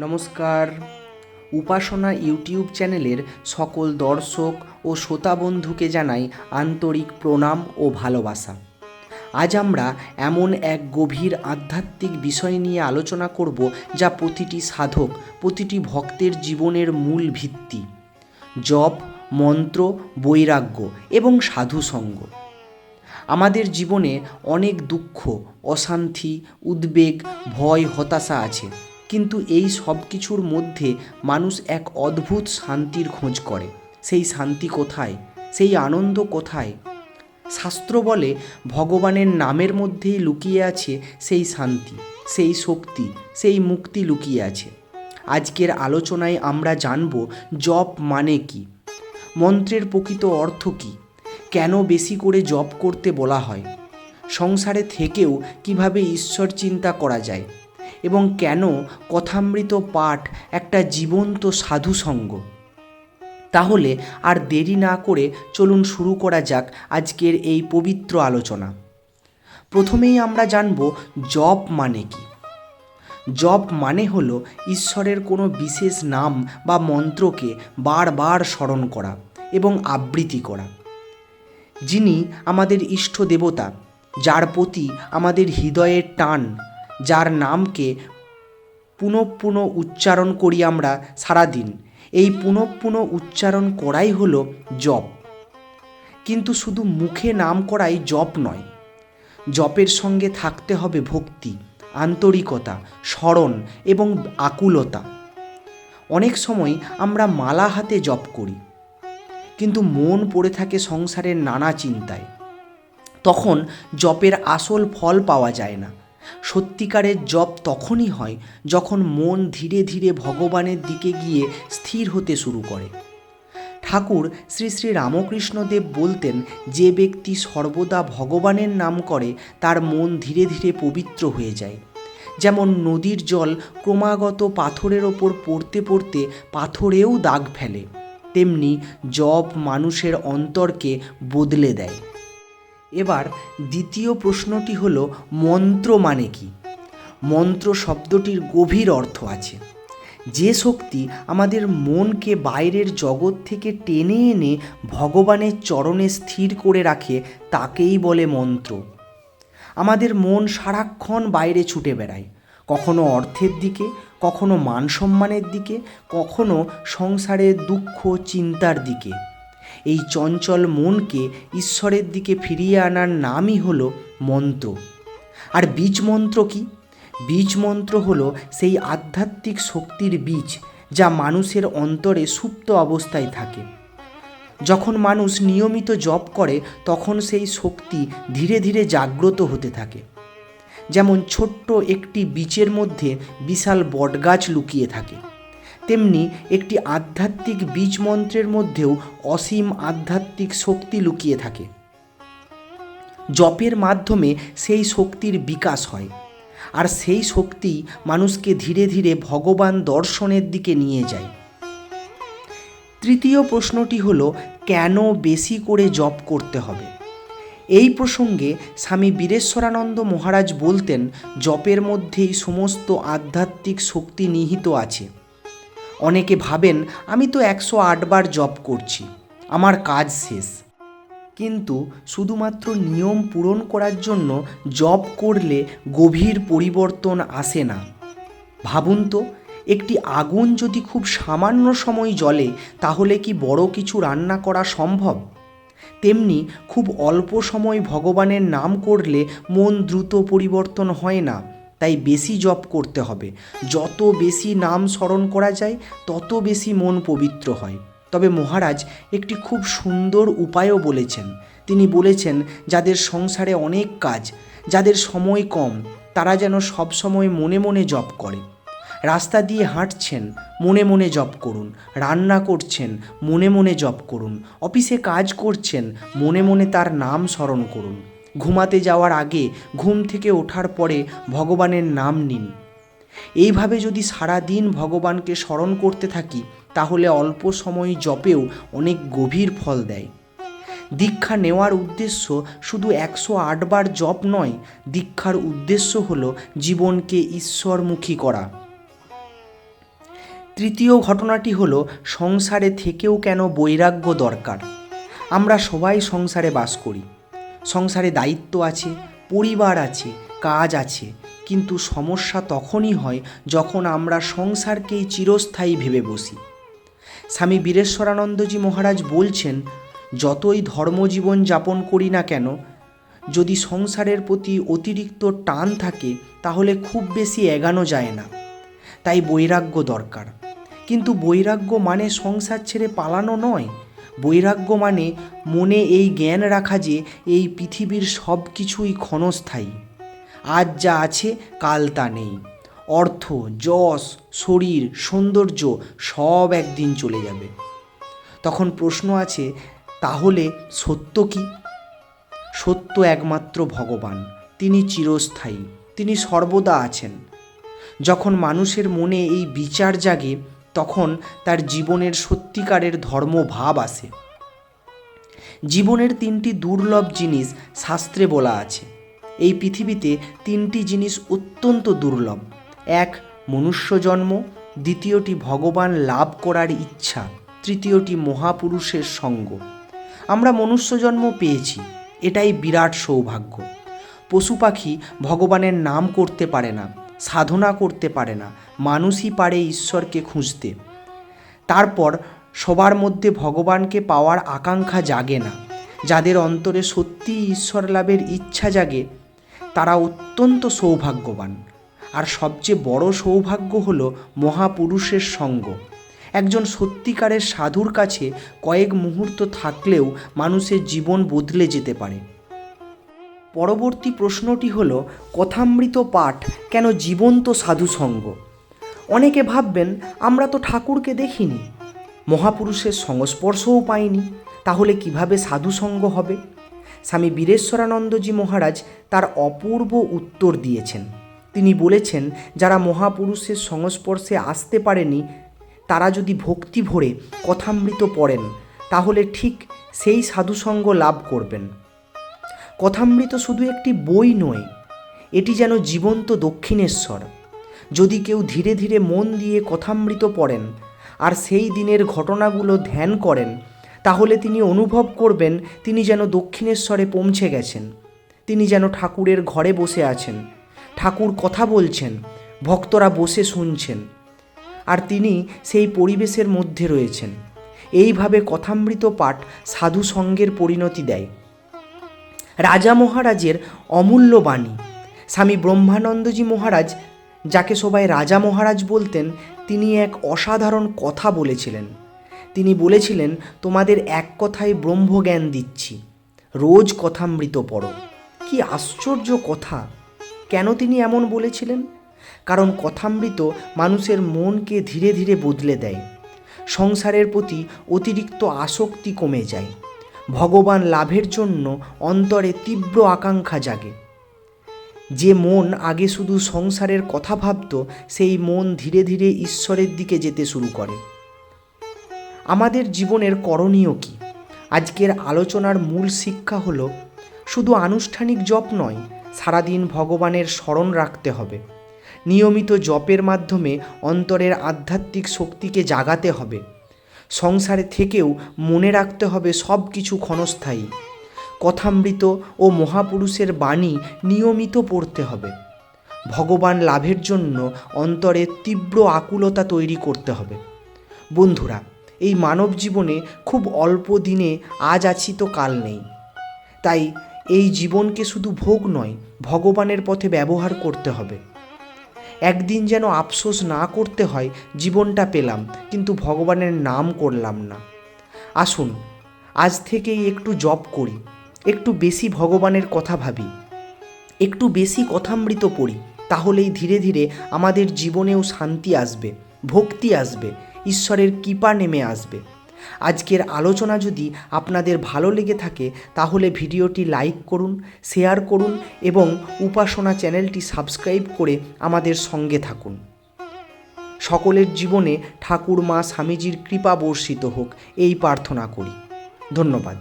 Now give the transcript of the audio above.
নমস্কার। উপাসনা ইউটিউব চ্যানেলের সকল দর্শক ও শ্রোতা বন্ধুকে জানাই আন্তরিক প্রণাম ও ভালোবাসা। আজ আমরা এমন এক গভীর আধ্যাত্মিক বিষয় নিয়ে আলোচনা করব যা প্রতিটি সাধক, প্রতিটি ভক্তের জীবনের মূল ভিত্তি: জপ, মন্ত্র, বৈরাগ্য এবং সাধুসঙ্গ। আমাদের জীবনে অনেক দুঃখ, অশান্তি, উদ্বেগ, ভয়, হতাশা আছে, কিন্তু এই সব কিছুর মধ্যে মানুষ এক অদ্ভুত শান্তির খোঁজ করে। সেই শান্তি কোথায়? সেই আনন্দ কোথায়? শাস্ত্র বলে ভগবানের নামের মধ্যেই লুকিয়ে আছে সেই শান্তি, সেই শক্তি, সেই মুক্তি লুকিয়ে আছে। আজকের আলোচনায় আমরা জানব জপ মানে কি, মন্ত্রের প্রকৃত অর্থ কী, কেন বেশি করে জপ করতে বলা হয়, সংসারে থেকেও কিভাবে ঈশ্বর চিন্তা করা যায়, এবং কেন কথামৃত পাঠ একটা জীবন্ত সাধুসঙ্গ। তাহলে আর দেরি না করে চলুন শুরু করা যাক আজকের এই পবিত্র আলোচনা। প্রথমেই আমরা জানব জপ মানে কি। জপ মানে হলো ঈশ্বরের কোনো বিশেষ নাম বা মন্ত্রকে বারবার স্মরণ করা এবং আবৃত্তি করা। যিনি আমাদের ইষ্ট দেবতা, যার প্রতি আমাদের হৃদয়ের টান, যার নামকে পুনঃ উচ্চারণ করি আমরা সারাদিন, এই পুনঃ উচ্চারণ করাই হলো জপ। কিন্তু শুধু মুখে নাম করাই জপ নয়। জপের সঙ্গে থাকতে হবে ভক্তি, আন্তরিকতা, স্মরণ এবং আকুলতা। অনেক সময় আমরা মালা হাতে জপ করি, কিন্তু মন পড়ে থাকে সংসারের নানা চিন্তায়। তখন জপের আসল ফল পাওয়া যায় না। সত্যিকারের জপ তখনই হয় যখন মন ধীরে ধীরে ভগবানের দিকে গিয়ে স্থির হতে শুরু করে। ঠাকুর শ্রী শ্রী রামকৃষ্ণদেব বলতেন, যে ব্যক্তি সর্বদা ভগবানের নাম করে তার মন ধীরে ধীরে পবিত্র হয়ে যায়। যেমন নদীর জল ক্রমাগত পাথরের ওপর পড়তে পড়তে পাথরেও দাগ ফেলে, তেমনি জপ মানুষের অন্তরকে বদলে দেয়। এবার দ্বিতীয় প্রশ্নটি হলো, মন্ত্র মানে কি? মন্ত্র শব্দটির গভীর অর্থ আছে। যে শক্তি আমাদের মনকে বাইরের জগৎ থেকে টেনে এনে ভগবানের চরণে স্থির করে রাখে তাকেই বলে মন্ত্র। আমাদের মন সারাক্ষণ বাইরে ছুটে বেড়ায়, কখনো অর্থের দিকে, কখনো মান সম্মানের দিকে, কখনো সংসারের দুঃখ চিন্তার দিকে। এই চঞ্চল মনকে ঈশ্বরের দিকে ফিরিয়ে আনার নামই হলো মন্ত্র। আর বীজ মন্ত্র কি? বীজ মন্ত্র হলো সেই আধ্যাত্মিক শক্তির বীজ যা মানুষের অন্তরে সুপ্ত অবস্থায় থাকে। যখন মানুষ নিয়মিত জপ করে তখন সেই শক্তি ধীরে ধীরে জাগ্রত হতে থাকে। যেমন ছোট্ট একটি বীজের মধ্যে বিশাল বটগাছ লুকিয়ে থাকে, তেমনি একটি আধ্যাত্মিক বীজ মন্ত্রের মধ্যেও অসীম আধ্যাত্মিক শক্তি লুকিয়ে থাকে। জপের মাধ্যমে সেই শক্তির বিকাশ হয়, আর সেই শক্তি মানুষকে ধীরে ধীরে ভগবান দর্শনের দিকে নিয়ে যায়। তৃতীয় প্রশ্নটি হলো, কেন বেশি করে জপ করতে হবে? এই প্রসঙ্গে স্বামী বীরেশ্বরানন্দ মহারাজ বলতেন, জপের মধ্যেই সমস্ত আধ্যাত্মিক শক্তি নিহিত আছে। অনেকে ভাবেন, আমি তো 108 বার জপ করছি, আমার কাজ শেষ। কিন্তু শুধুমাত্র নিয়ম পূরণ করার জন্য জপ করলে গভীর পরিবর্তন আসে না। ভাবুন তো, একটি আগুন যদি খুব সামান্য সময় জ্বলে, তাহলে কি বড় কিছু রান্না করা সম্ভব? তেমনি খুব অল্প সময় ভগবানের নাম করলে মন দ্রুত পরিবর্তন হয় না। তাই বেশি জপ করতে হবে। যত বেশি নাম স্মরণ করা যায় তত বেশি মন পবিত্র হয়। তবে মহারাজ একটি খুব সুন্দর উপায়ও বলেছেন। তিনি বলেছেন, যাদের সংসারে অনেক কাজ, যাদের সময় কম, তারা যেন সবসময় মনে মনে জপ করে। রাস্তা দিয়ে হাঁটছেন, মনে মনে জপ করুন। রান্না করছেন, মনে মনে জপ করুন। অফিসে কাজ করছেন, মনে মনে তার নাম স্মরণ করুন। ঘুমাতে যাওয়ার আগে, ঘুম থেকে ওঠার পরে ভগবানের নাম নিন। এইভাবে যদি সারা দিন ভগবানকে স্মরণ করতে থাকি, তাহলে অল্প সময় জপেও অনেক গভীর ফল দেয়। দীক্ষা নেওয়ার উদ্দেশ্য শুধু 108 বার জপ নয়। দীক্ষার উদ্দেশ্য হলো জীবনকে ঈশ্বরমুখী করা। তৃতীয় ঘটনাটি হলো সংসারে থেকেও কেন বৈরাগ্য দরকার। আমরা সবাই সংসারে বাস করি, সংসারে দায়িত্ব আছে, পরিবার আছে, কাজ আছে, কিন্তু সমস্যা তখনই হয় যখন আমরা সংসারকেই চিরস্থায়ী ভেবে বসি। স্বামী বীরেশ্বরানন্দজি মহারাজ বলছেন, যতই ধর্মজীবন যাপন করি না কেন, যদি সংসারের প্রতি অতিরিক্ত টান থাকে তাহলে খুব বেশি এগানো যায় না। তাই বৈরাগ্য দরকার। কিন্তু বৈরাগ্য মানে সংসার ছেড়ে পালানো নয়। বৈরাগ্য মানে মনে এই জ্ঞান রাখা যে এই পৃথিবীর সব কিছুই ক্ষণস্থায়ী। আজ যা আছে কাল তা নেই। অর্থ, যশ, শরীর, সৌন্দর্য সব একদিন চলে যাবে। তখন প্রশ্ন আছে, তাহলে সত্য কি? সত্য একমাত্র ভগবান। তিনি চিরস্থায়ী, তিনি সর্বদা আছেন। যখন মানুষের মনে এই বিচার জাগে তখন তার জীবনের সত্যিকারের ধর্মভাব আসে। জীবনের 3টি দুর্লভ জিনিস শাস্ত্রে বলা আছে। এই পৃথিবীতে 3টি জিনিস অত্যন্ত দুর্লভ। 1, মনুষ্য জন্ম, 2টি ভগবান লাভ করার ইচ্ছা, 3টি মহাপুরুষের সঙ্গ। আমরা মনুষ্য জন্ম পেয়েছি, এটাই বিরাট সৌভাগ্য। পশু পাখি ভগবানের নাম করতে পারে না, সাধনা করতে পারে না, মানুষই পারে ঈশ্বরকে খুঁজতে। তারপর সবার মধ্যে ভগবানকে পাওয়ার আকাঙ্ক্ষা জাগে না। যাদের অন্তরে সত্যিই ঈশ্বর লাভের ইচ্ছা জাগে তারা অত্যন্ত সৌভাগ্যবান। আর সবচেয়ে বড় সৌভাগ্য হলো মহাপুরুষের সঙ্গ। একজন সত্যিকারের সাধুর কাছে কয়েক মুহূর্ত থাকলেও মানুষের জীবন বদলে যেতে পারে। পরবর্তী প্রশ্নটি হলো, কথামৃত পাঠ কেন জীবন্ত সাধুসঙ্গ? অনেকে ভাববেন, আমরা তো ঠাকুরকে দেখিনি, মহাপুরুষের সংস্পর্শও পাইনি, তাহলে কিভাবে সাধুসঙ্গ হবে? স্বামী বীরেশ্বরানন্দজি মহারাজ তার অপূর্ব উত্তর দিয়েছেন। তিনি বলেছেন, যারা মহাপুরুষের সংস্পর্শে আসতে পারেনি তারা যদি ভক্তি ভরে কথামৃত পড়েন তাহলে ঠিক সেই সাধুসঙ্গ লাভ করবেন। কথামৃত শুধু একটি বই নয়, এটি যেন জীবন্ত দক্ষিণেশ্বর। যদি কেউ ধীরে ধীরে মন দিয়ে কথামৃত পড়েন আর সেই দিনের ঘটনাগুলো ধ্যান করেন তাহলে তিনি অনুভব করবেন তিনি যেন দক্ষিণেশ্বরে পৌঁছে গেছেন। তিনি যেন ঠাকুরের ঘরে বসে আছেন, ঠাকুর কথা বলছেন, ভক্তরা বসে শুনছেন, আর তিনি সেই পরিবেশের মধ্যে রয়েছেন। এইভাবে কথামৃত পাঠ সাধু সঙ্গের পরিণতি দেয়। রাজা মহারাজের অমূল্য বাণী। স্বামী ব্রহ্মানন্দজি মহারাজ, যাকে সবাই রাজা মহারাজ বলতেন, তিনি এক অসাধারণ কথা বলেছিলেন। তিনি বলেছিলেন, তোমাদের এক কথায় ব্রহ্মজ্ঞান দিচ্ছি, রোজ কথামৃত পড়ো। কি আশ্চর্য কথা! কেন তিনি এমন বলেছিলেন? কারণ কথামৃত মানুষের মনকে ধীরে ধীরে বদলে দেয়। সংসারের প্রতি অতিরিক্ত আসক্তি কমে যায়। ভগবান লাভের জন্য অন্তরে তীব্র আকাঙ্ক্ষা জাগে। যে মন আগে শুধু সংসারের কথা ভাবত, সেই মন ধীরে ধীরে ঈশ্বরের দিকে যেতে শুরু করে। আমাদের জীবনের করণীয় কি? আজকের আলোচনার মূল শিক্ষা হলো, শুধু আনুষ্ঠানিক জপ নয়, সারাদিন ভগবানের স্মরণ রাখতে হবে। নিয়মিত জপের মাধ্যমে অন্তরের আধ্যাত্মিক শক্তিকে জাগাতে হবে। সংসারে থেকেও মনে রাখতে হবে সব কিছু ক্ষণস্থায়ী। কথামৃত ও মহাপুরুষের বাণী নিয়মিত পড়তে হবে। ভগবান লাভের জন্য অন্তরে তীব্র আকুলতা তৈরি করতে হবে। বন্ধুরা, এই মানব জীবনে খুব অল্প দিনে আজ আছি তো কাল নেই। তাই এই জীবনকে শুধু ভোগ নয়, ভগবানের পথে ব্যবহার করতে হবে। একদিন যেন আফসোস না করতে হয়, জীবনটা পেলাম কিন্তু ভগবানের নাম করলাম না। আসুন আজ থেকেই একটু জপ করি, একটু বেশি ভগবানের কথা ভাবি, একটু বেশি কথামৃত পড়ি। তাহলেই ধীরে ধীরে আমাদের জীবনেও শান্তি আসবে, ভক্তি আসবে, ঈশ্বরের কৃপা নেমে আসবে। আজকের আলোচনা যদি আপনাদের ভালো লেগে থাকে তাহলে ভিডিওটি লাইক করুন, শেয়ার করুন এবং উপাসনা চ্যানেলটি সাবস্ক্রাইব করে আমাদের সঙ্গে থাকুন। সকলের জীবনে ঠাকুর মা স্বামীজির কৃপা বর্ষিত হোক, এই প্রার্থনা করি। ধন্যবাদ।